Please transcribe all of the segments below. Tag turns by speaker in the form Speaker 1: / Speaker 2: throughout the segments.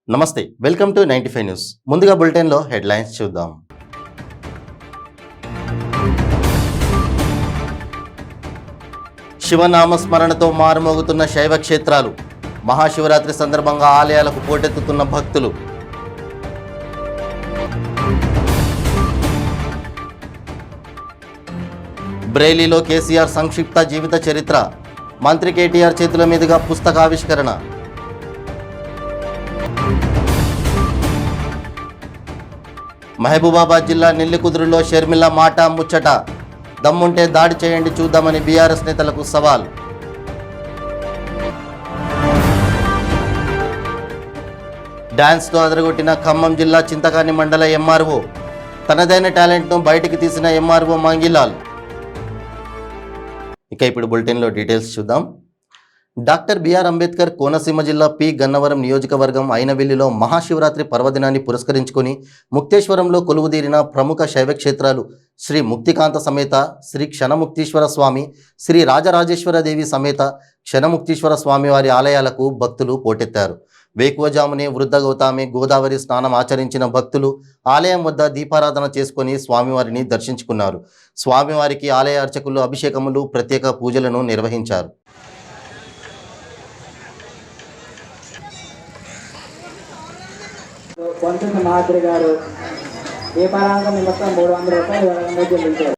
Speaker 1: నమస్తే, welcome to 95 news. ముందుగా బులెటిన్లో హెడ్లైన్స్ చూద్దాం. శివనామస్మరణతో మారుమోగుతున్న శైవ క్షేత్రాలు. మహాశివరాత్రి సందర్భంగా ఆలయాలకు పోటెత్తుతున్న భక్తులు. బ్రెయిలీలో కేసీఆర్ సంక్షిప్త జీవిత చరిత్ర. మంత్రి కేటీఆర్ చేతుల మీదుగా పుస్తకావిష్కరణ. మహబూబాబాద్ జిల్లా నెల్లికుదురులో షర్మిల మాట ముచ్చట. దమ్ముంటే దాడి చేయండి చూద్దామని బీఆర్ఎస్ నేతలకు సవాల్. డ్యాన్స్తో అదరగొట్టిన ఖమ్మం జిల్లా చింతకాని మండల ఎంఆర్ఓ. తనదైన టాలెంట్ను బయటికి తీసిన ఎంఆర్ఓ మంగిలాల్. ఇక ఇప్పుడు బులెటిన్లో డీటెయిల్స్ చూద్దాం. డాక్టర్ బిఆర్ అంబేద్కర్ కోనసీమ జిల్లా పి గన్నవరం నియోజకవర్గం అయినవిల్లిలో మహాశివరాత్రి పర్వదినాన్ని పురస్కరించుకొని ముక్తేశ్వరంలో కొలువుదీరిన ప్రముఖ శైవ క్షేత్రాలు శ్రీ ముక్తికాంత సమేత శ్రీ క్షణముక్తీశ్వర స్వామి, శ్రీ రాజరాజేశ్వరదేవి సమేత క్షణముక్తీశ్వర స్వామి వారి ఆలయాలకు భక్తులు పోటెత్తారు. వేకువజామునే వృద్ధ గౌతమి గోదావరి స్నానం ఆచరించిన భక్తులు ఆలయం వద్ద దీపారాధన చేసుకొని స్వామివారిని దర్శించుకున్నారు. స్వామివారికి ఆలయ అర్చకులు అభిషేకములు, ప్రత్యేక పూజలను నిర్వహించారు.
Speaker 2: కొంచెం మాదిరి గారు దీపారాధన నిమిత్తం 300 రూపాయలు విరాళంగా చెల్లించారు.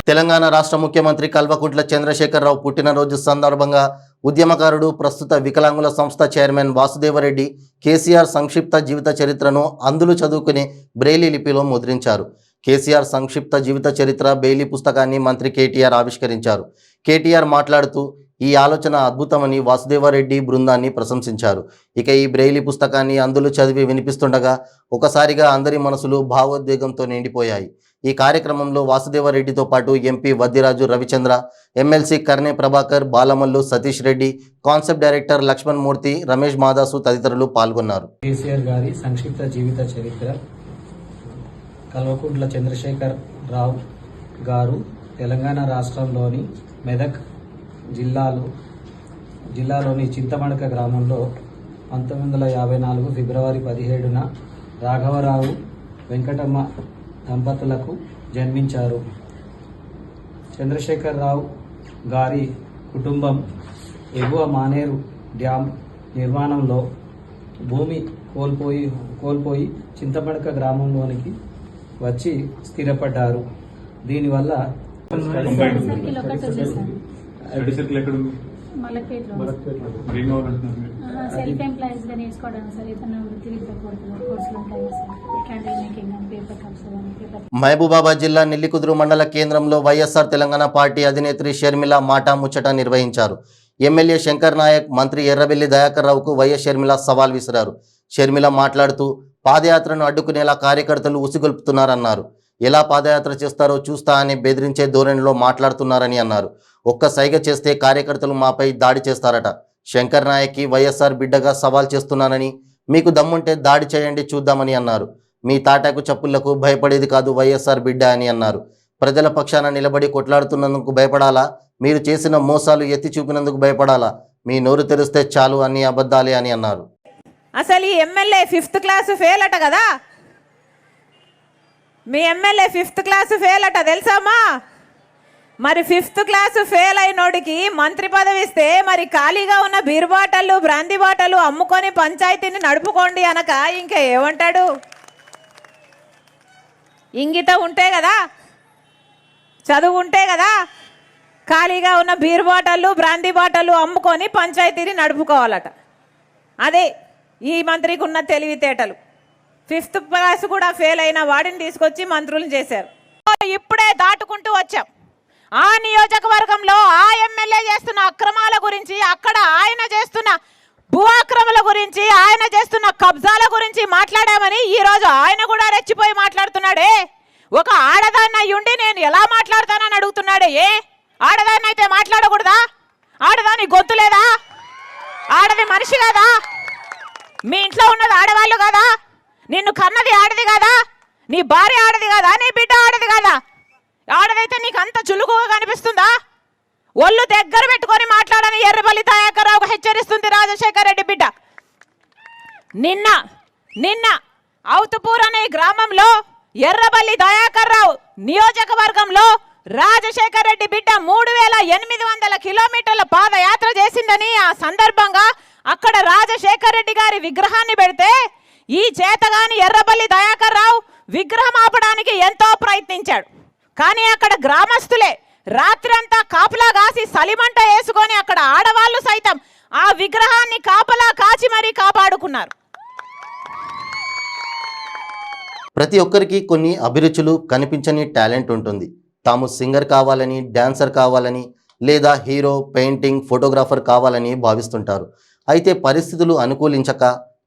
Speaker 1: తెలంగాణ రాష్ట్ర ముఖ్యమంత్రి కల్వకుంట్ల చంద్రశేఖరరావు పుట్టినరోజు సందర్భంగా ఉద్యమకారుడు, ప్రస్తుత వికలాంగుల సంస్థ చైర్మన్ వాసుదేవరెడ్డి కేసీఆర్ సంక్షిప్త జీవిత చరిత్రను అందులు చదువుకునే బ్రెయిలీ లిపిలో ముద్రించారు. కేసీఆర్ సంక్షిప్త జీవిత చరిత్ర బెయిలీ పుస్తకాన్ని మంత్రి కేటీఆర్ ఆవిష్కరించారు. కేటీఆర్ మాట్లాడుతూ ఈ ఆలోచన అద్భుతమని వాసుదేవరెడ్డి బృందాన్ని ప్రశంసించారు. ఇక ఈ బ్రెయిలీ పుస్తకాన్ని అందులు చదివి వినిపిస్తుండగా ఒకసారిగా అందరి మనసులు భావోద్వేగంతో నిండిపోయాయి. ఈ కార్యక్రమంలో వాసుదేవరెడ్డితో పాటు MP Vaddiraju Ravichandra, MLC Karne Prabhakar, Balamallu Satish Reddy, concept director Lakshman Murthy, Ramesh Madasu తదితరులు పాల్గొన్నారు.
Speaker 3: కేసీఆర్ గారి సంక్షిప్త జీవిత చరిత్ర. కల్వకుంట్ల చంద్రశేఖర్ రావు గారు తెలంగాణ రాష్ట్రంలోని మెదక్ జిల్లాలోని చింతమడక గ్రామంలో 1954 ఫిబ్రవరి 17న రాఘవరావు వెంకటమ్మ దంపతులకు జన్మించారు. చంద్రశేఖర్ రావు గారి కుటుంబం ఎగువ మానేరు డ్యామ్ నిర్మాణంలో భూమి కోల్పోయి చింతమడక గ్రామంలోనికి వచ్చి స్థిరపడ్డారు. దీనివల్ల
Speaker 1: మహబూబాబాద్ జిల్లా నెల్లికుదురు మండల కేంద్రంలో వైఎస్ఆర్ తెలంగాణ పార్టీ అధినేత్రి షర్మిల మాట ముచ్చట నిర్వహించారు. ఎమ్మెల్యే శంకర్ నాయక్, మంత్రి ఎర్రబెల్లి దయాకర్ రావుకు వైఎస్ షర్మిల సవాల్ విసిరారు. షర్మిల మాట్లాడుతూ పాదయాత్రను అడ్డుకునేలా కార్యకర్తలు ఉసిగొల్పుతున్నారన్నారు. ఎలా పాదయాత్ర చేస్తారో చూస్తా అని బెదిరించే ధోరణిలో మాట్లాడుతున్నారని అన్నారు. ఒక్క సైగ చేస్తే కార్యకర్తలు మాపై దాడి చేస్తారట. శంకర్ నాయక్కి వైఎస్ఆర్ బిడ్డగా సవాల్ చేస్తున్నానని, మీకు దమ్ముంటే దాడి చేయండి చూద్దామని అన్నారు. మీ తాటాకు చప్పుళ్లకు భయపడేది కాదు వైఎస్ఆర్ బిడ్డ అని అన్నారు. ప్రజల పక్షాన నిలబడి కొట్లాడుతున్నందుకు భయపడాలా? మీరు చేసిన మోసాలు ఎత్తి చూపినందుకు భయపడాలా? మీ నోరు తెరిస్తే చాలు అన్ని అబద్ధాలే అని అన్నారు.
Speaker 4: అసలు ఈ ఎమ్మెల్యే 5th క్లాస్ ఫెయిల్ అట కదా. మీ ఎమ్మెల్యే 5th క్లాస్ ఫెయిల్ అట తెలుసామా? మరి 5th క్లాస్ ఫెయిల్ అయినోడికి మంత్రి పదవి ఇస్తే మరి ఖాళీగా ఉన్న బీర్ బాటలు, బ్రాందీ బాటలు అమ్ముకొని పంచాయతీని నడుపుకోండి అనక ఇంకా ఏమంటాడు? ఇంగితం ఉంటే కదా, చదువు ఉంటే కదా ఖాళీగా ఉన్న బీర్ బాటళ్ళు బ్రాందీ బాటళ్ళు అమ్ముకొని పంచాయతీని నడుపుకోవాలట. అదే ఈ మంత్రికి ఉన్న తెలివితేటలు. 5th క్లాస్ కూడా ఫెయిల్ అయిన వాడిని తీసుకొచ్చి మంత్రులు చేశారు. ఇప్పుడే దాటుకుంటూ వచ్చాం. ఆ నియోజకవర్గంలో ఆ ఎమ్మెల్యే చేస్తున్న అక్రమాల గురించి, అక్కడ ఆయన చేస్తున్న భూ అక్రమాల గురించి, ఆయన చేస్తున్న కబ్జాల గురించి మాట్లాడామని ఈరోజు ఆయన కూడా రెచ్చిపోయి మాట్లాడుతున్నాడే. ఒక ఆడదాన్ని అయ్యుండి నేను ఎలా మాట్లాడతానని అడుగుతున్నాడే. ఆడదాన్ని అయితే మాట్లాడకూడదా? ఆడదాని గొంతు లేదా? ఆడది మనిషి కదా? మీ ఇంట్లో ఉన్నది ఆడవాళ్ళు కదా? నిన్ను కన్నది ఆడది కదా? నీ భార్య ఆడది కదా? నీ బిడ్డ ఆడది కదా? ఆడదైతే నీకు అంత చులుకుగా కనిపిస్తుందా? ఒళ్ళు దగ్గర పెట్టుకొని మాట్లాడని ఎర్రబల్లి దయాకర్ రావుకు హెచ్చరిస్తుంది రాజశేఖర్ రెడ్డి బిడ్డ. నిన్న ఔతుపూర్ అనే గ్రామంలో ఎర్రబల్లి దయాకర్ రావు నియోజకవర్గంలో రాజశేఖర్ రెడ్డి బిడ్డ 3800 కిలోమీటర్ల పాదయాత్ర చేసిందని, ఆ సందర్భంగా అక్కడ రాజశేఖర్ రెడ్డి గారి విగ్రహాన్ని పెడితే ఈ చేతగాని ఎర్రబల్లి దయాకర్ రావు విగ్రహం ఆపడానికి ఎంతో ప్రయత్నించాడు. కానీ అక్కడ గ్రామస్తులే రాత్రంతా కాపలా కాసి సలిమంట వేసుకొని అక్కడ ఆడవాళ్ళు సైతం ఆ విగ్రహాన్ని కాపలా కాచి మరీ కాపాడుకున్నారు.
Speaker 1: ప్రతి ఒక్కరికి కొన్ని అభిరుచులు, కనిపించని టాలెంట్ ఉంటుంది. తాము సింగర్ కావాలని, డాన్సర్ కావాలని, లేదా హీరో, పెయింటింగ్, ఫోటోగ్రాఫర్ కావాలని భావిస్తుంటారు. అయితే పరిస్థితులు అనుకూలించక,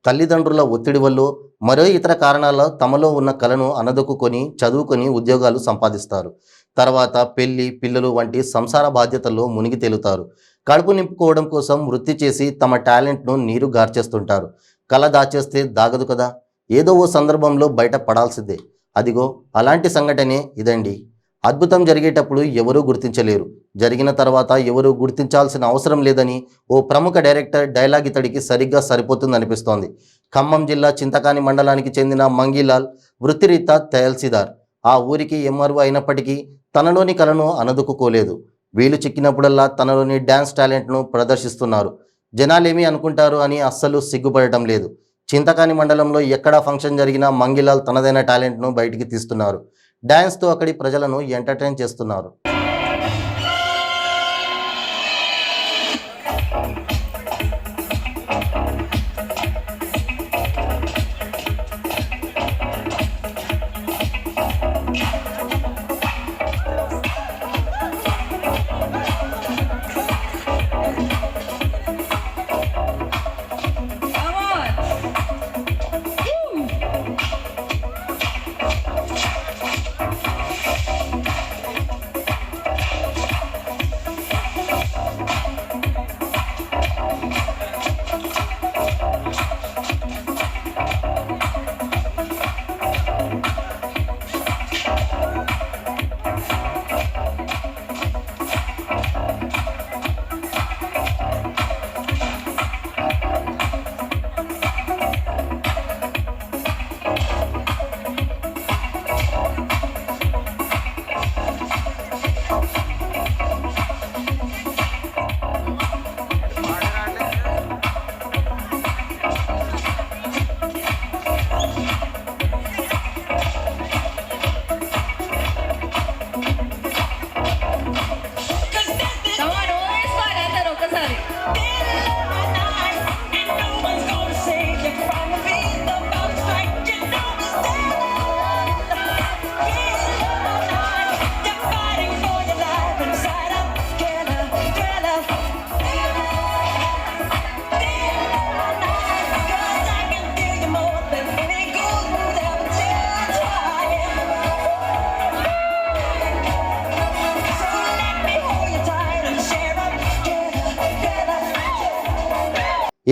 Speaker 1: తల్లిదండ్రుల ఒత్తిడి వల్ల, మరో ఇతర కారణాల తమలో ఉన్న కళను అనదొక్కుని చదువుకొని ఉద్యోగాలు సంపాదిస్తారు. తర్వాత పెళ్లి, పిల్లలు వంటి సంసార బాధ్యతల్లో మునిగి తేలుతారు. కడుపు నింపుకోవడం కోసం వృత్తి చేసి తమ టాలెంట్ను నీరు గార్చేస్తుంటారు. కళ దాచేస్తే దాగదు కదా, ఏదో ఓ సందర్భంలో బయట పడాల్సిందే. అదిగో అలాంటి సంఘటనే ఇదండి. అద్భుతం జరిగేటప్పుడు ఎవరూ గుర్తించలేరు, జరిగిన తర్వాత ఎవరూ గుర్తించాల్సిన అవసరం లేదని ఓ ప్రముఖ డైరెక్టర్ డైలాగ్ ఇతడికి సరిగ్గా సరిపోతుందనిపిస్తోంది. ఖమ్మం జిల్లా చింతకాని మండలానికి చెందిన మంగీలాల్ వృత్తిరీత్యా తహసీల్దార్. ఆ ఊరికి ఎంఆర్ఓ అయినప్పటికీ తనలోని కళను అనదుకోలేదు. వీలు చిక్కినప్పుడల్లా తనలోని డ్యాన్స్ టాలెంట్ను ప్రదర్శిస్తున్నారు. జనాలేమీ అనుకుంటారు అని అస్సలు సిగ్గుపడటం లేదు. చింతకాని మండలంలో ఎక్కడా ఫంక్షన్ జరిగినా మంగీలాల్ తనదైన టాలెంట్ను బయటికి తీస్తున్నారు. డ్యాన్స్తో అక్కడి ప్రజలను ఎంటర్టైన్ చేస్తున్నారు.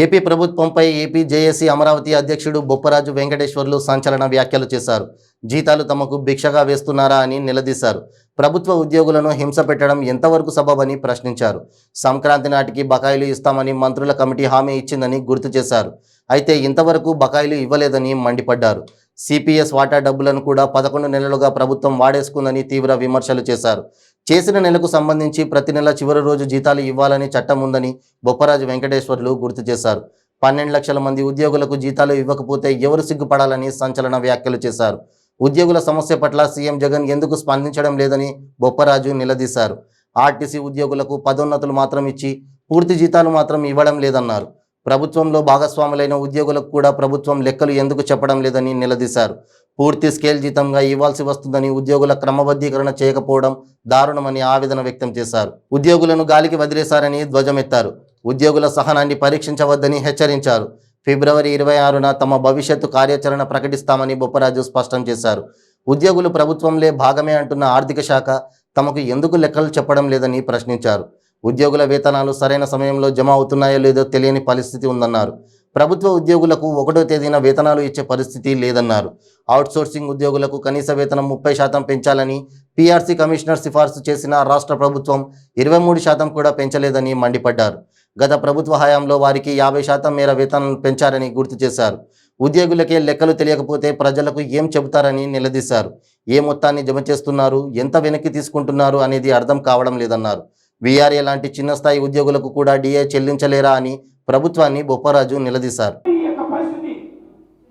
Speaker 1: ఏపీ ప్రభుత్వంపై ఏపీ జేఏసీ అమరావతి అధ్యక్షుడు బొప్పరాజు వెంకటేశ్వర్లు సంచలన వ్యాఖ్యలు చేశారు. జీతాలు తమకు భిక్షగా వేస్తున్నారా అని నిలదీశారు. ప్రభుత్వ ఉద్యోగులను హింస పెట్టడం ఎంతవరకు సబబని ప్రశ్నించారు. సంక్రాంతి నాటికి బకాయిలు ఇస్తామని మంత్రుల కమిటీ హామీ ఇచ్చిందని గుర్తు చేశారు. అయితే ఇంతవరకు బకాయిలు ఇవ్వలేదని మండిపడ్డారు. సిపిఎస్ వాటా డబ్బులను కూడా 11 నెలలుగా ప్రభుత్వం వాడేసుకుందని తీవ్ర విమర్శలు చేశారు. చేసిన నెలకు సంబంధించి ప్రతి నెల చివరి రోజు జీతాలు ఇవ్వాలని చట్టం ఉందని బొప్పరాజు వెంకటేశ్వర్లు గుర్తు చేశారు. 12 లక్షల మంది ఉద్యోగులకు జీతాలు ఇవ్వకపోతే ఎవరు సిగ్గుపడాలని సంచలన వ్యాఖ్యలు చేశారు. ఉద్యోగుల సమస్య పట్ల సీఎం జగన్ ఎందుకు స్పందించడం లేదని బొప్పరాజు నిలదీశారు. ఆర్టీసీ ఉద్యోగులకు పదోన్నతులు మాత్రం ఇచ్చి పూర్తి జీతాలు మాత్రం ఇవ్వడం లేదన్నారు. ప్రభుత్వంలో భాగస్వాములైన ఉద్యోగులకు కూడా ప్రభుత్వం లెక్కలు ఎందుకు చెప్పడం లేదని నిలదీశారు. పూర్తి స్కేల్ జీతంగా ఇవ్వాల్సి వస్తుందని, ఉద్యోగుల క్రమబద్ధీకరణ చేయకపోవడం దారుణమని ఆవేదన వ్యక్తం చేశారు. ఉద్యోగులను గాలికి వదిలేశారని ధ్వజమెత్తారు. ఉద్యోగుల సహనాన్ని పరీక్షించవద్దని హెచ్చరించారు. ఫిబ్రవరి 26న తమ భవిష్యత్తు కార్యాచరణ ప్రకటిస్తామని బొప్పరాజు స్పష్టం చేశారు. ఉద్యోగులు ప్రభుత్వంలో భాగమే అంటున్న ఆర్థిక శాఖ తమకు ఎందుకు లెక్కలు చెప్పడం లేదని ప్రశ్నించారు. ఉద్యోగుల వేతనాలు సరైన సమయంలో జమ అవుతున్నాయో లేదో తెలియని పరిస్థితి ఉందన్నారు. ప్రభుత్వ ఉద్యోగులకు 1వ తేదీన వేతనాలు ఇచ్చే పరిస్థితి లేదన్నారు. అవుట్సోర్సింగ్ ఉద్యోగులకు కనీస వేతనం 30% పెంచాలని పీఆర్సీ కమిషనర్ సిఫార్సు చేసిన రాష్ట్ర ప్రభుత్వం 23% కూడా పెంచలేదని మండిపడ్డారు. గత ప్రభుత్వ హయాంలో వారికి 50% మేర వేతనాలు పెంచారని గుర్తు చేశారు. ఉద్యోగులకే లెక్కలు తెలియకపోతే ప్రజలకు ఏం చెబుతారని నిలదీశారు. ఏ మొత్తాన్ని జమ చేస్తున్నారు, ఎంత వెనక్కి తీసుకుంటున్నారు అనేది అర్థం కావడం లేదన్నారు. వీఆర్ఏ లాంటి చిన్న స్థాయి ఉద్యోగులకు కూడా డిఏ చెల్లించలేరా అని ప్రభుత్వాన్ని బొప్పరాజు నిలదీశారు.
Speaker 5: ఈ యొక్క పరిస్థితి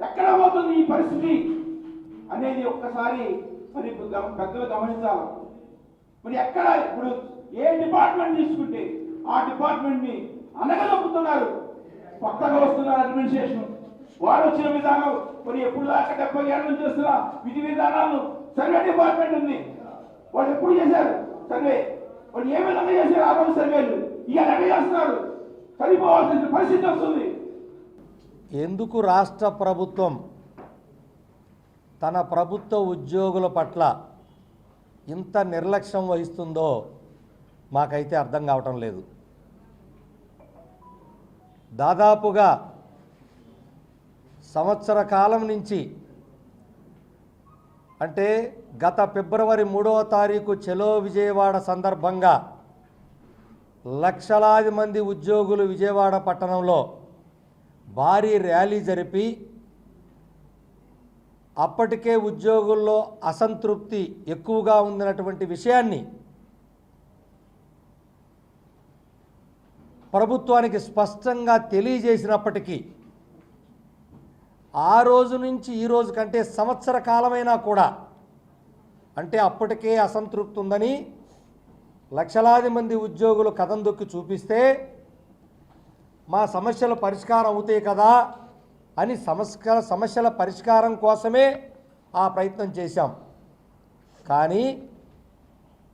Speaker 5: ఎక్కడ పోతుంది, ఈ పరిస్థితి అనేది ఒక్కసారి మరి పెద్దలు గమనించాలి. మరి ఎక్కడ ఇప్పుడు ఏ డిపార్ట్మెంట్ తీసుకుంటే ఆ డిపార్ట్మెంట్ ని అనగదొక్కుతున్నారు. కొత్తగా వస్తున్నారు అడ్మినిస్ట్రేషన్, వారు వచ్చిన విధానం మరి ఎప్పుడు దాకా 70 ఏళ్ళ నుంచి వస్తున్న విధి విధానాలు. సర్వే డిపార్ట్మెంట్ ఉంది, వాళ్ళు ఎప్పుడు చేశారు సర్వే, వాళ్ళు ఏ విధంగా చేశారు ఆ రోజు సర్వేలు, ఇవాళ ఎక్కడ చేస్తున్నారు, సరిపోవాల్సిన పరిస్థితి వస్తుంది.
Speaker 6: ఎందుకు రాష్ట్ర ప్రభుత్వం తన ప్రభుత్వ ఉద్యోగుల పట్ల ఇంత నిర్లక్ష్యం వహిస్తుందో మాకైతే అర్థం కావటం లేదు. దాదాపుగా సంవత్సర కాలం నుంచి, అంటే గత ఫిబ్రవరి 3వ తారీఖు చలో విజయవాడ సందర్భంగా లక్షలాది మంది ఉద్యోగులు విజయవాడ పట్టణంలో భారీ ర్యాలీ జరిపి అప్పటికే ఉద్యోగుల్లో అసంతృప్తి ఎక్కువగా ఉందన్నటువంటి విషయాన్ని ప్రభుత్వానికి స్పష్టంగా తెలియజేసినప్పటికీ ఆ రోజు నుంచి ఈ రోజు కంటే సంవత్సర కాలమైనా కూడా, అంటే అప్పటికే అసంతృప్తి ఉందని లక్షలాది మంది ఉద్యోగులు కథం దొక్కి చూపిస్తే మా సమస్యలు పరిష్కారం అవుతాయి కదా అని సమస్యల పరిష్కారం కోసమే ఆ ప్రయత్నం చేశాం. కానీ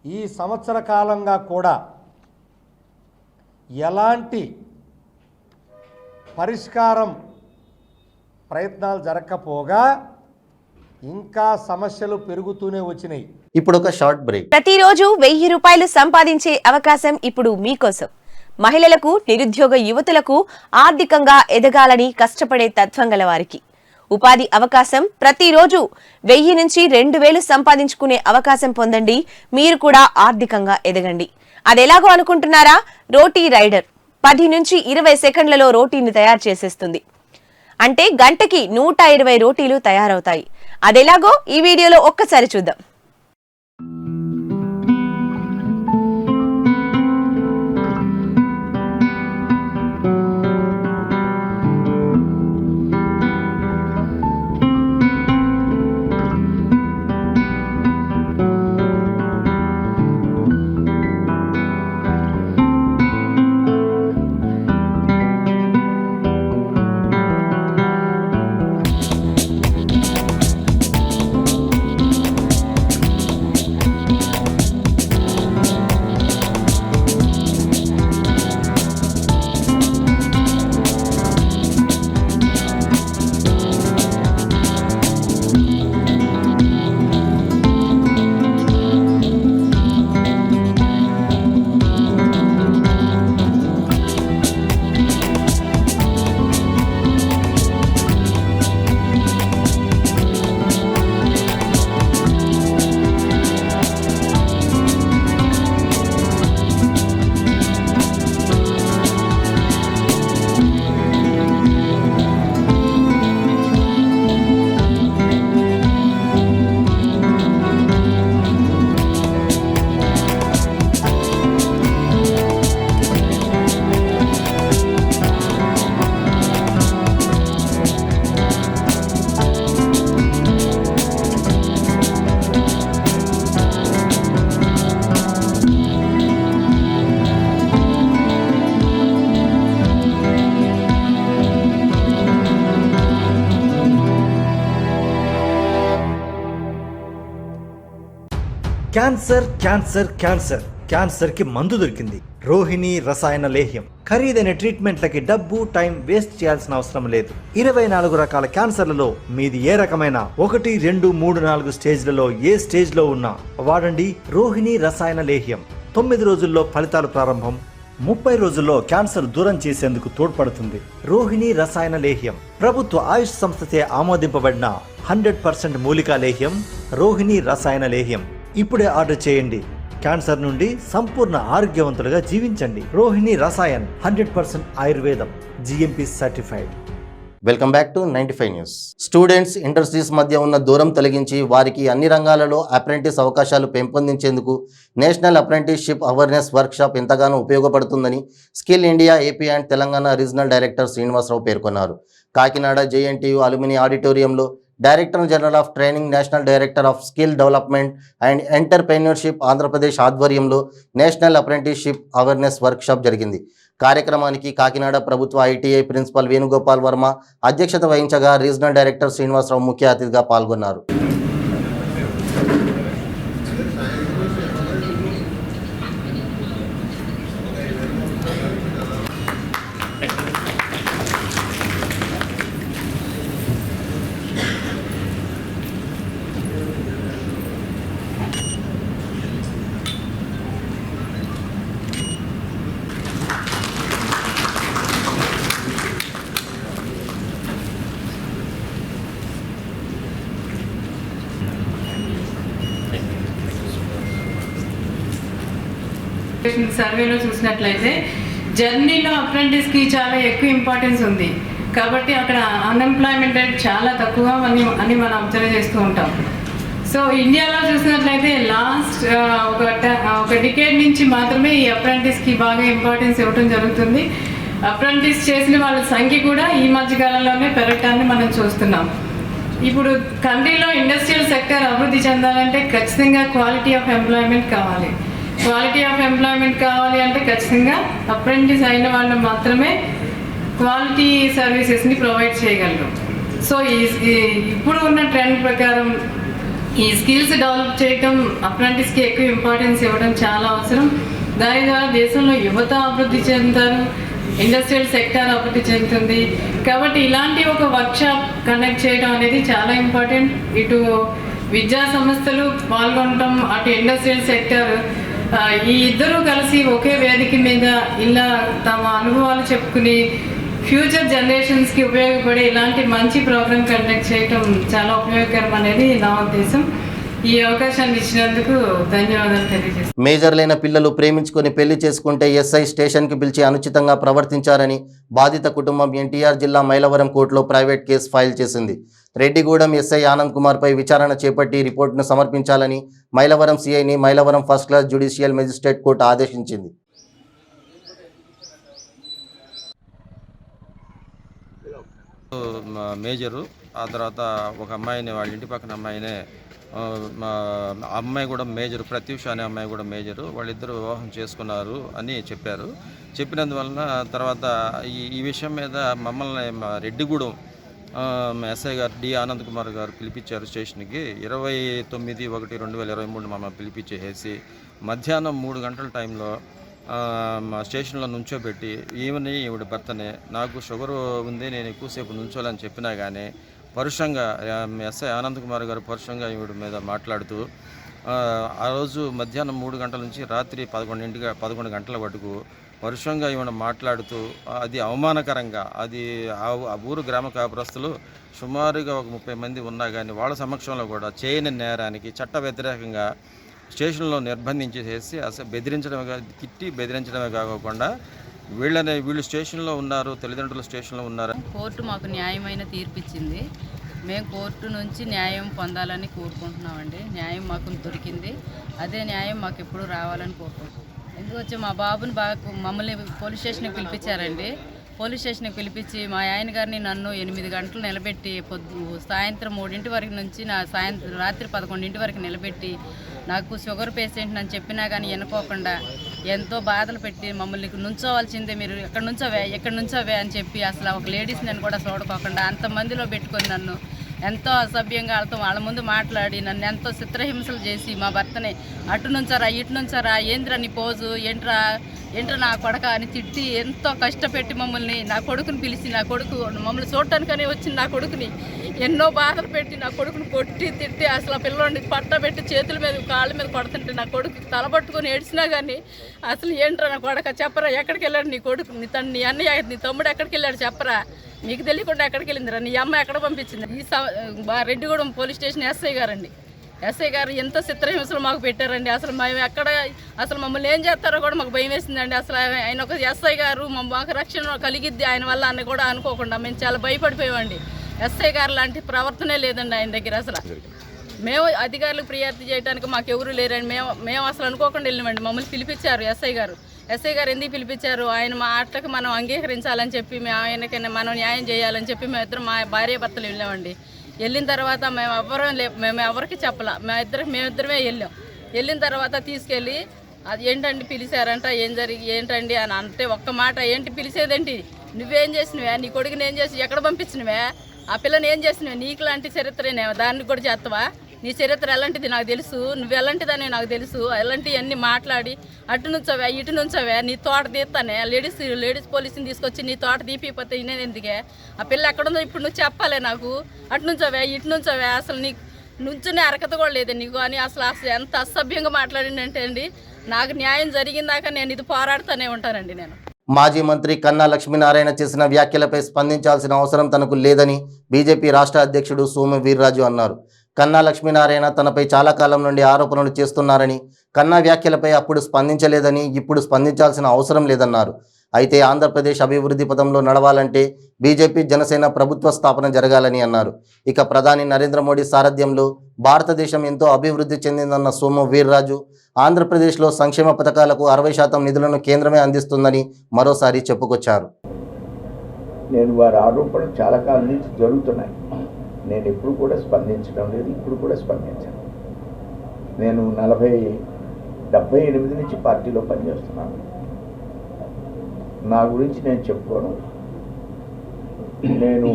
Speaker 6: ఈ సంవత్సర కాలంగా కూడా ఎలాంటి పరిష్కారం ప్రయత్నాలు జరగకపోగా ఇంకా సమస్యలు పెరుగుతూనే వచ్చినాయి.
Speaker 1: ఇప్పుడు ఒక షార్ట్ బ్రేక్.
Speaker 7: ప్రతిరోజు 1000 రూపాయలు సంపాదించే అవకాశం ఇప్పుడు మీకోసం. మహిళలకు, నిరుద్యోగ యువతులకు ఆర్థికంగా ఎదగాలని కష్టపడే తత్వం గల వారికి ఉపాధి అవకాశం. ప్రతిరోజు 1000 నుంచి 2000 సంపాదించుకునే అవకాశం పొందండి. మీరు కూడా ఆర్థికంగా ఎదగండి. అదెలాగో అనుకుంటున్నారా? రోటీ రైడర్ 10 నుంచి 20 సెకండ్లలో రోటీని తయారు చేసేస్తుంది. అంటే గంటకి 120 రోటీలు తయారవుతాయి. అదెలాగో ఈ వీడియోలో ఒక్కసారి చూద్దాం.
Speaker 8: క్యాన్సర్ క్యాన్సర్ క్యాన్సర్ క్యాన్సర్ కి మందు దొరికింది. రోహిణి రసాయన లేహ్యం. ఖరీదైన ట్రీట్మెంట్లకి డబ్బు టైం వేస్ట్ చేయాల్సిన అవసరం లేదు. 24 రకాల క్యాన్సర్లలో మీది ఏ రకమైన 1, 2, 3, 4 స్టేజ్లలో ఏ స్టేజ్ లో ఉన్నా వాడండి రోహిణి రసాయన లేహ్యం. 9 రోజుల్లో ఫలితాలు ప్రారంభం. 30 రోజుల్లో క్యాన్సర్ దూరం చేసేందుకు తోడ్పడుతుంది. రోహిణి రసాయన లేహ్యం ప్రభుత్వ ఆయుష్ సంస్థచే ఆమోదింపబడిన 100% మూలికా లేహ్యం రోహిణి రసాయన లేహ్యం. ఇప్పుడే ఆర్డర్ చేయండి. క్యాన్సర్ నుండి సంపూర్ణ ఆరోగ్యవంతులుగా జీవించండి. రోహిణి రసాయన్ 100% ఆయుర్వేదం, GMP certified.
Speaker 1: Welcome back to 95 news. Students industries మధ్య ఉన్న దూరం తొలగించి వారికి అన్ని రంగాలలో అప్రెంటిస్ అవకాశాలు పెంపొందించేందుకు నేషనల్ అప్రెంటిస్షిప్ అవేర్నెస్ వర్క్షాప్ ఎంతగానో ఉపయోగపడుతుందని skill India AP and Telangana regional director Srinivasarao పేర్కొన్నారు. కాకినాడ JNTU అలుమిని ఆడిటోరియంలో director general of training, national director of skill development and entrepreneurship Andhra Pradesh ఆధ్వర్యంలో నేషనల్ అప్రెంటిస్షిప్ అవేర్నెస్ వర్క్షాప్ జరిగింది. కార్యక్రమానికి కాకినాడ ప్రభుత్వ ITI ప్రిన్సిపల్ వేణుగోపాల్ వర్మ అధ్యక్షత వహించగా రీజనల్ డైరెక్టర్ శ్రీనివాసరావు ముఖ్య అతిథిగా పాల్గొన్నారు.
Speaker 9: సర్వేలో చూసినట్లయితే జర్నీలో అప్రెంటిస్కి చాలా ఎక్కువ ఇంపార్టెన్స్ ఉంది. కాబట్టి అక్కడ అన్ఎంప్లాయ్మెంట్ రేట్ చాలా తక్కువ అని మనం అబ్జర్వ్ చేస్తూ ఉంటాం. సో ఇండియాలో చూసినట్లయితే లాస్ట్ ఒక డికేడ్ నుంచి మాత్రమే ఈ అప్రెంటిస్కి బాగా ఇంపార్టెన్స్ ఇవ్వడం జరుగుతుంది. అప్రెంటిస్ చేసిన వాళ్ళ సంఖ్య కూడా ఈ మధ్య కాలంలోనే పెరగటాన్ని మనం చూస్తున్నాం. ఇప్పుడు కంట్రీలో ఇండస్ట్రియల్ సెక్టర్ అభివృద్ధి చెందాలంటే ఖచ్చితంగా క్వాలిటీ ఆఫ్ ఎంప్లాయ్మెంట్ కావాలి. క్వాలిటీ ఆఫ్ ఎంప్లాయ్మెంట్ కావాలి అంటే ఖచ్చితంగా అప్రెంటిస్ అయిన వాళ్ళు మాత్రమే క్వాలిటీ సర్వీసెస్ని ప్రొవైడ్ చేయగలరు. సో ఇప్పుడు ఉన్న ట్రెండ్ ప్రకారం ఈ స్కిల్స్ డెవలప్ చేయటం, అప్రెంటిస్కి ఎక్కువ ఇంపార్టెన్స్ ఇవ్వడం చాలా అవసరం. దాని ద్వారా దేశంలో యువత అభివృద్ధి చెందుతారు, ఇండస్ట్రియల్ సెక్టర్ అభివృద్ధి చెందుతుంది. కాబట్టి ఇలాంటి ఒక వర్క్షాప్ కండక్ట్ చేయడం అనేది చాలా ఇంపార్టెంట్. ఇటు విద్యా సంస్థలు పాల్గొనడం, అటు ఇండస్ట్రియల్ సెక్టర్, ఈ ఇద్దరూ కలిసి ఒకే వేదిక మీద ఇలా తమ అనుభవాలు చెప్పుకుని ఫ్యూచర్ జనరేషన్స్కి ఉపయోగపడే ఇలాంటి మంచి ప్రోగ్రామ్ కండక్ట్ చేయడం చాలా ఉపయోగకరం అనేది నా ఉద్దేశం. ఈ అవకాశాన్ని ఇచ్చినందుకు ధన్యవాదాలు తెలియజేస్తాను.
Speaker 1: మేజర్ లేని పిల్లలు ప్రేమించుకొని పెళ్లి చేసుకుంటే SI స్టేషన్కి పిలిచి అనుచితంగా ప్రవర్తించారని బాధిత కుటుంబం NTR జిల్లా మైలవరం కోర్టులో ప్రైవేట్ కేసు ఫైల్ చేసింది. రెడ్డిగూడెం SI ఆనంద్ కుమార్పై విచారణ చేపట్టి రిపోర్టును సమర్పించాలని మైలవరం CIని Mylavaram first class judicial magistrate court ఆదేశించింది.
Speaker 10: మేజరు ఆ తర్వాత ఒక అమ్మాయిని, వాళ్ళ ఇంటి పక్కన అమ్మాయినే, అమ్మాయి కూడా మేజరు, ప్రత్యూష అనే అమ్మాయి కూడా మేజరు, వాళ్ళిద్దరూ వివాహం చేసుకున్నారు అని చెప్పారు. చెప్పినందువలన తర్వాత ఈ విషయం మీద మమ్మల్ని రెడ్డిగూడెం SI గారు D ఆనంద్ కుమార్ గారు పిలిపించారు స్టేషన్కి. 29/1/2023 మమ్మల్ని పిలిపించేసి మధ్యాహ్నం 3 గంటల టైంలో స్టేషన్లో నుంచోబెట్టి ఈవిడ భర్తనే, నాకు షుగర్ ఉంది, నేను ఎక్కువసేపు నుంచోవాలని చెప్పినా కానీ పరుషంగా SI ఆనంద్ కుమార్ గారు పరుషంగా ఈవిడ మీద మాట్లాడుతూ ఆ రోజు మధ్యాహ్నం 3 గంటల నుంచి రాత్రి 11 గంటల వరకు పరుషంగా ఈవిడ మాట్లాడుతూ అది అవమానకరంగా, అది ఆ ఊరు గ్రామ కాపురస్తులు సుమారుగా ఒక 30 మంది ఉన్నా కానీ వాళ్ళ సమక్షంలో కూడా చేయని నేరానికి చట్ట వ్యతిరేకంగా స్టేషన్లో నిర్బంధించేసి అసలు బెదిరించడమే కాకుండా వీళ్ళు స్టేషన్లో ఉన్నారు, తల్లిదండ్రులు స్టేషన్లో ఉన్నారు.
Speaker 11: కోర్టు మాకు న్యాయమైన తీర్పిచ్చింది. మేము కోర్టు నుంచి న్యాయం పొందాలని కోరుకుంటున్నామండి. న్యాయం మాకు దొరికింది. అదే న్యాయం మాకు ఎప్పుడు రావాలని కోరుకుంటున్నాం. ఎందుకొచ్చి మా బాబుని మమ్మల్ని పోలీస్ స్టేషన్కి పిలిపించారండి. పోలీస్ స్టేషన్కి పిలిపించి మా ఆయన గారిని నన్ను 8 గంటలు నిలబెట్టి సాయంత్రం 3 వరకు నుంచి రాత్రి 11 వరకు నిలబెట్టి నాకు షుగర్ పేషెంట్ అని చెప్పినా కానీ వినుకోకుండా ఎంతో బాధలు పెట్టి మమ్మల్ని నుంచోవాల్సిందే, మీరు ఎక్కడ నుంచోవే అని చెప్పి అసలు ఒక లేడీస్ నేను కూడా చూడకోకుండా అంతమందిలో పెట్టుకొని నన్ను ఎంతో అసభ్యంగా వాళ్ళ ముందు మాట్లాడి నన్ను ఎంతో చిత్రహింసలు చేసి మా భర్తని అటు నుంచారా ఇటు నుంచారా ఏంద్రా నీ పోజు ఏంట్రా నా కొడక అని తిట్టి ఎంతో కష్టపెట్టి మమ్మల్ని నా కొడుకుని పిలిచి నా కొడుకు మమ్మల్ని చూడటానికనే వచ్చిన నా కొడుకుని ఎన్నో బాధలు పెట్టి నా కొడుకుని కొట్టి తిట్టి అసలు ఆ పిల్లోడిని పట్టబెట్టి చేతుల మీద కాళ్ళ మీద కొడుతుంటే నా కొడుకు తలబట్టుకొని ఏడ్చినా కానీ అసలు ఏంట్రా నా కొడక చెప్పరా ఎక్కడికి వెళ్ళాడు నీ కొడుకు నీ అన్నయ్య నీ తమ్ముడు ఎక్కడికి వెళ్ళాడు చెప్పరా నీకు తెలియకుండా ఎక్కడికి వెళ్ళిందిరా నీ అమ్మ ఎక్కడ పంపించింది ఈ రెడ్డిగూడెం పోలీస్ స్టేషన్ ఎస్ఐ గారు ఎంత చిత్రహింసలు మాకు పెట్టారండి. అసలు మేము ఎక్కడ అసలు మమ్మల్ని ఏం చేస్తారో కూడా మాకు భయం వేసిందండి. అసలు ఆయన ఒక ఎస్ఐ గారు మాకు రక్షణ కలిగిద్ది ఆయన వల్ల అని కూడా అనుకోకుండా మేము చాలా భయపడిపోయామండి. ఎస్ఐ గారు లాంటి ప్రవర్తనే లేదండి ఆయన దగ్గర. అసలు మేము అధికారులకు ఫిర్యాదు చేయడానికి మాకు ఎవరు లేరండి. మేము అసలు అనుకోకుండా వెళ్ళామండి. మమ్మల్ని పిలిపించారు ఎస్ఐ గారు ఎందుకు పిలిపించారు, ఆయన మా ఆటలకు మనం అంగీకరించాలని చెప్పి ఆయనకైనా మనం న్యాయం చేయాలని చెప్పి మేమిద్దరం మా భార్య భర్తలు వెళ్ళామండి. వెళ్ళిన తర్వాత మేము ఎవరికి చెప్పలా, మేమిద్దరమే వెళ్ళిన తర్వాత తీసుకెళ్ళి అది ఏంటండి పిలిచారంట ఏంటండి అని అంటే ఒక్క మాట, ఏంటి పిలిచేదేంటి, నువ్వేం చేసినవే, నీ కొడుకుని ఏం చేసి ఎక్కడ పంపించినవే, ఆ పిల్లని ఏం చేసినవే, నీకు లాంటి చరిత్రనే దాన్ని కూడా చేస్తావా, నీ చరిత్ర ఎలాంటిది నాకు తెలుసు, నువ్వు ఎలాంటిదని నాకు తెలుసు, ఎలాంటివన్నీ మాట్లాడి అటు నుంచవే ఇటు నుంచవే నీ తోట తీస్తానే లేడీస్ పోలీసుని తీసుకొచ్చి నీ తోట తీపిపోతే నేను ఎందుకే, ఆ పిల్ల ఎక్కడుందో ఇప్పుడు నువ్వు చెప్పాలే నాకు, అటు నుంచవే ఇటు నుంచవే, అసలు నీకు నుంచునే అరకత కూడా లేదు నీకు అని అసలు ఎంత అసభ్యంగా మాట్లాడిందంటే అండి, నాకు న్యాయం జరిగిందాక నేను ఇది పోరాడుతూనే ఉంటానండి. నేను
Speaker 1: మాజీ మంత్రి కన్నా లక్ష్మీనారాయణ చేసిన వ్యాఖ్యలపై స్పందించాల్సిన అవసరం తనకు లేదని బీజేపీ రాష్ట్ర అధ్యక్షుడు సోము వీర్రాజు అన్నారు. కన్నా లక్ష్మీనారాయణ తనపై చాలా కాలం నుండి ఆరోపణలు చేస్తున్నారని, కన్నా వ్యాఖ్యలపై అప్పుడు స్పందించలేదని ఇప్పుడు స్పందించాల్సిన అవసరం లేదన్నారు. అయితే ఆంధ్రప్రదేశ్ అభివృద్ధి పథంలో నడవాలంటే బీజేపీ జనసేన ప్రభుత్వ స్థాపన జరగాలని అన్నారు. ఇక ప్రధాని నరేంద్ర మోడీ సారథ్యంలో భారతదేశం ఎంతో అభివృద్ధి చెందిందన్న సోము వీర్రాజు ఆంధ్రప్రదేశ్లో సంక్షేమ పథకాలకు 60% నిధులను కేంద్రమే అందిస్తుందని మరోసారి చెప్పుకొచ్చారు.
Speaker 12: నేను వారి ఆరోపణలు చాలా కాలం నుంచి జరుగుతున్నాయి. నేను ఎప్పుడు కూడా స్పందించడం లేదు, ఇప్పుడు కూడా స్పందించాను. నేను 78 నుంచి పార్టీలో పనిచేస్తున్నాను. నా గురించి నేను చెప్పుకోను. నేను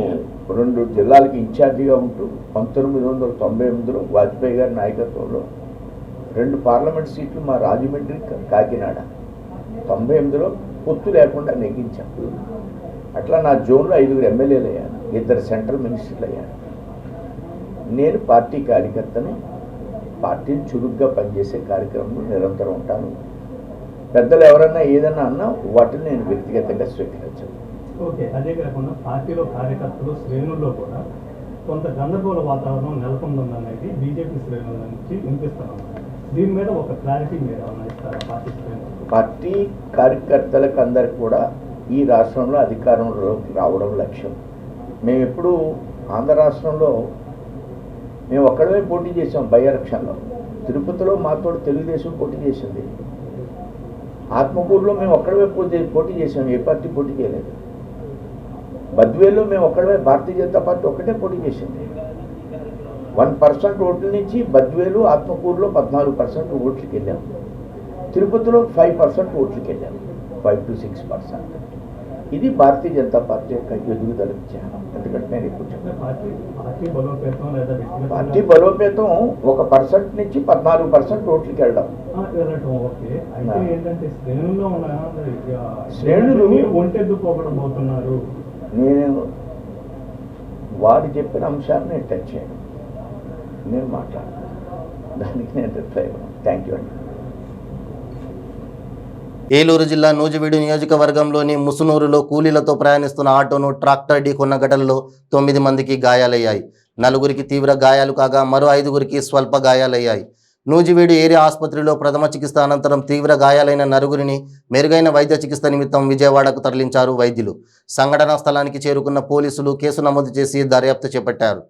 Speaker 12: 2 జిల్లాలకి ఇన్ఛార్జిగా ఉంటూ 1998లో వాజ్పేయి గారి నాయకత్వంలో 2 పార్లమెంట్ సీట్లు మా రాజమండ్రి కాకినాడ 98లో పొత్తు లేకుండా నెగ్గించాం. అట్లా నా జోన్లో 5 ఎమ్మెల్యేలు అయ్యాను, 2 సెంట్రల్ మినిస్టర్లు అయ్యాను. నేను పార్టీ కార్యకర్తని, పార్టీని చురుగ్గా పనిచేసే కార్యక్రమంలో నిరంతరం ఉంటాను. పెద్దలు ఎవరన్నా ఏదన్నా అన్నా వాటిని నేను వ్యక్తిగతంగా స్వీకరించాను.
Speaker 13: ఓకే, అదే కాకుండా పార్టీలో కార్యకర్తలు శ్రేణుల్లో కూడా కొంత గందరగోళ వాతావరణం నెలకొందనేది బీజేపీ శ్రేణుల నుంచి వినిపిస్తున్నాం. దీని మీద ఒక క్లారిటీ మీరు ఏమన్నా ఇస్తారా?
Speaker 12: పార్టీ కార్యకర్తలకు అందరికి కూడా ఈ రాష్ట్రంలో అధికారంలోకి రావడం లక్ష్యం. మేము ఎప్పుడు ఆంధ్ర రాష్ట్రంలో మేము ఒక్కడమే పోటీ చేసాం. బై ఎలక్షన్లో తిరుపతిలో మాతో తెలుగుదేశం పోటీ చేసింది. ఆత్మకూరులో మేము ఒక్కడమే పోటీ చేసాం, ఏ పార్టీ పోటీ చేయలేదు. బద్వేల్లో మేము ఒక్కడమే, భారతీయ జనతా పార్టీ ఒక్కటే పోటీ చేసింది. 1% ఓట్ల నుంచి బద్వేలు ఆత్మకూరులో 14% ఓట్లకి వెళ్ళాం. తిరుపతిలో 5% ఓట్లకి వెళ్ళాం, 5 to 6%. ఇది భారతీయ జనతా పార్టీ యొక్క ఎదుగుదలకు చిహ్నం. ఎందుకంటే నేను ఇప్పుడు చెప్పాను, పార్టీ బలోపేతం 1% నుంచి 14% ఓట్లకి వెళ్ళడం. శ్రేణులు నేను వారు చెప్పిన అంశాన్ని నేను టచ్ చేయను, నేను మాట్లాడతాను, దానికి నేను రిప్లై ఇవ్వను. థ్యాంక్ యూ అండి.
Speaker 1: ఏలూరు జిల్లా నూజివీడు నియోజకవర్గంలోని ముసునూరులో కూలీలతో ప్రయాణిస్తున్న ఆటోను ట్రాక్టర్ ఢీకొన్న ఘటనలో 9 మందికి గాయాలయ్యాయి. 4గురికి తీవ్ర గాయాలు కాగా మరో 5గురికి స్వల్ప గాయాలయ్యాయి. నూజివీడు ఏరియా ఆసుపత్రిలో ప్రథమ చికిత్స అనంతరం తీవ్ర గాయాలైన 4గురిని మెరుగైన వైద్య చికిత్స నిమిత్తం విజయవాడకు తరలించారు వైద్యులు. సంఘటనా స్థలానికి చేరుకున్న పోలీసులు కేసు నమోదు చేసి దర్యాప్తు చేపట్టారు.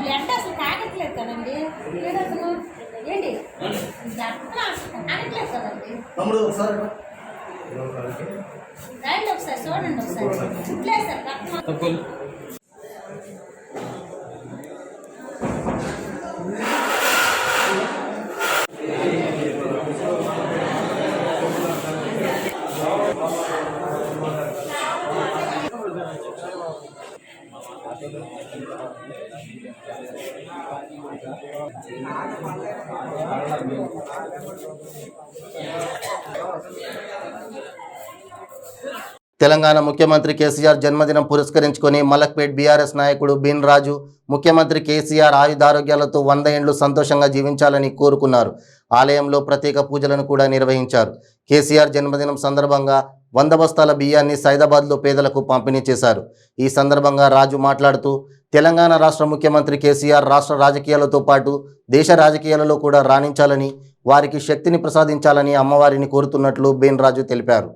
Speaker 14: బ్లడ్ అసలు తాగట్లేదు కదండి, అసలు ఏంటి తాగట్లేదు కదండి. రండి ఒకసారి చూడండి, ఒకసారి లేదు సార్.
Speaker 1: తెలంగాణ ముఖ్యమంత్రి కేసీఆర్ జన్మదినం పురస్కరించుకొని మలక్పేట్ బీఆర్ఎస్ నాయకుడు బిన్ రాజు ముఖ్యమంత్రి కేసీఆర్ ఆయుధారోగ్యాలతో 100 ఏళ్లు సంతోషంగా జీవించాలని కోరుకున్నారు. ఆలయంలో ప్రత్యేక పూజలను కూడా నిర్వహించారు. కేసీఆర్ జన్మదినం సందర్భంగా 100 బస్తాల బియ్యాన్ని సైదాబాద్లో పేదలకు పంపిణీ చేశారు. ఈ సందర్భంగా రాజు మాట్లాడుతూ తెలంగాణ రాష్ట్ర ముఖ్యమంత్రి కేసీఆర్ రాష్ట్ర రాజకీయాలతో పాటు దేశ రాజకీయాలలో కూడా రాణించాలని, వారికి శక్తిని ప్రసాదించాలని అమ్మవారిని కోరుతున్నట్లు బిన్ రాజు తెలిపారు.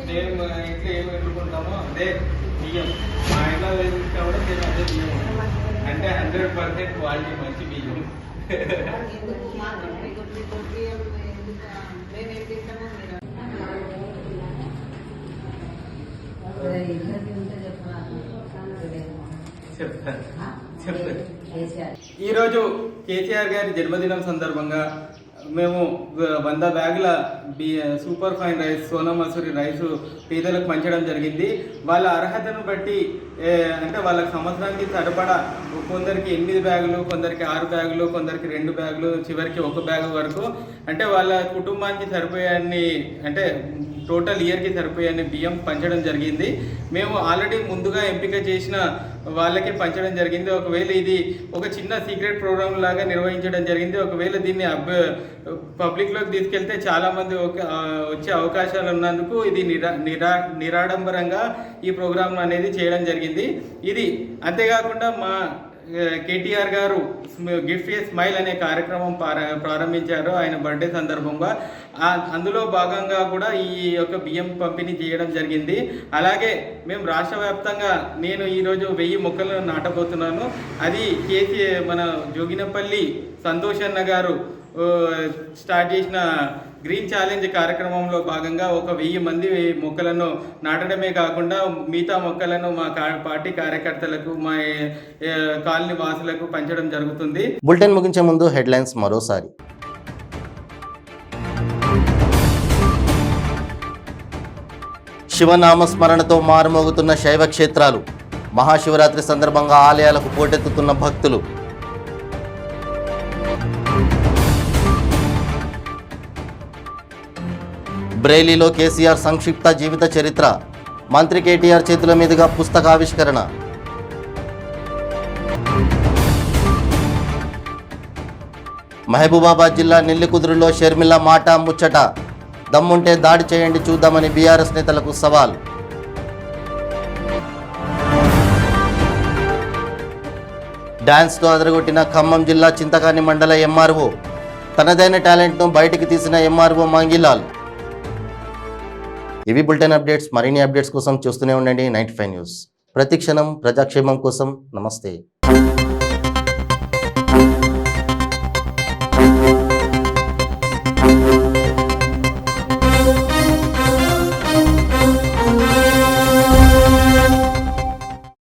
Speaker 3: నేను మా ఇంట్లో ఏమి పెట్టుకుంటామో అదే బియ్యం, మా ఇంట్లో వేసుకుంటా కూడా నేను అదే బియ్యం అంటే 100% క్వాలిటీ మంచి బియ్యం. ఈరోజు కేసీఆర్ గారి జన్మదినం సందర్భంగా మేము 100 బ్యాగుల super fine rice, Sona Masoori rice పేదలకు పంచడం జరిగింది. వాళ్ళ అర్హతను బట్టి అంటే వాళ్ళకి సంవత్సరానికి సరిపడా కొందరికి 8 బ్యాగులు, కొందరికి 6 బ్యాగులు, కొందరికి 2 బ్యాగులు, చివరికి 1 బ్యాగు వరకు అంటే వాళ్ళ కుటుంబానికి సరిపోయాన్ని అంటే టోటల్ ఇయర్కి సరిపోయాన్ని బియ్యం పంచడం జరిగింది. మేము ఆల్రెడీ ముందుగా ఎంపిక చేసిన వాళ్ళకి పంచడం జరిగింది. ఒకవేళ ఇది ఒక చిన్న సీక్రెట్ ప్రోగ్రామ్ లాగా నిర్వహించడం జరిగింది. ఒకవేళ దీన్ని పబ్లిక్లోకి తీసుకెళ్తే చాలామంది వచ్చే అవకాశాలు ఉన్నందుకు ఇది నిరాడంబరంగా ఈ ప్రోగ్రామ్ అనేది చేయడం జరిగింది. ఇది అంతేకాకుండా మా కేటీఆర్ గారు గిఫ్ట్ ఏ స్మైల్ అనే కార్యక్రమం ప్రారంభించారు ఆయన బర్త్డే సందర్భంగా. అందులో భాగంగా కూడా ఈ యొక్క బియ్యం పంపిణీ చేయడం జరిగింది. అలాగే మేము రాష్ట్ర వ్యాప్తంగా నేను ఈరోజు 1000 మొక్కలను నాటబోతున్నాను. అది మన జోగినపల్లి సంతోష్ అన్న గారు స్టార్ట్ చేసిన గ్రీన్ ఛాలెంజ్ కార్యక్రమంలో భాగంగా 1000 మంది మొక్కలను నాటడమే కాకుండా మిగతా మొక్కలను మా పార్టీ కార్యకర్తలకు, మా కాలనీ వాసులకు పంచడం జరుగుతుంది.
Speaker 1: బులెటిన్ ముగించే ముందు హెడ్లైన్స్ మరోసారి. శివనామ స్మరణతో మారుమోగుతున్న శైవ క్షేత్రాలు. మహాశివరాత్రి సందర్భంగా ఆలయాలకు పోటెత్తుతున్న భక్తులు. బ్రెయిలీలో కేసీఆర్ సంక్షిప్త జీవిత చరిత్ర. మంత్రి కేటీఆర్ చేతుల మీదుగా పుస్తకావిష్కరణ. మహబూబాబాద్ జిల్లా నెల్లికుదురులో షర్మిల మాట ముచ్చట. దమ్ముంటే దాడి చేయండి చూద్దామని బీఆర్ఎస్ నేతలకు సవాల్. డాన్స్తో అదరగొట్టిన ఖమ్మం జిల్లా చింతకాని మండల ఎంఆర్ఓ. తనదైన టాలెంట్ను బయటికి తీసిన ఎంఆర్ఓ మంగిలాల్. ఇవి బులెటిన్ అప్డేట్స్. మరిన్ని అప్డేట్స్ కోసం చూస్తూనే ఉండండి 95 న్యూస్. ప్రతిక్షణం ప్రజాక్షేమం కోసం. నమస్తే.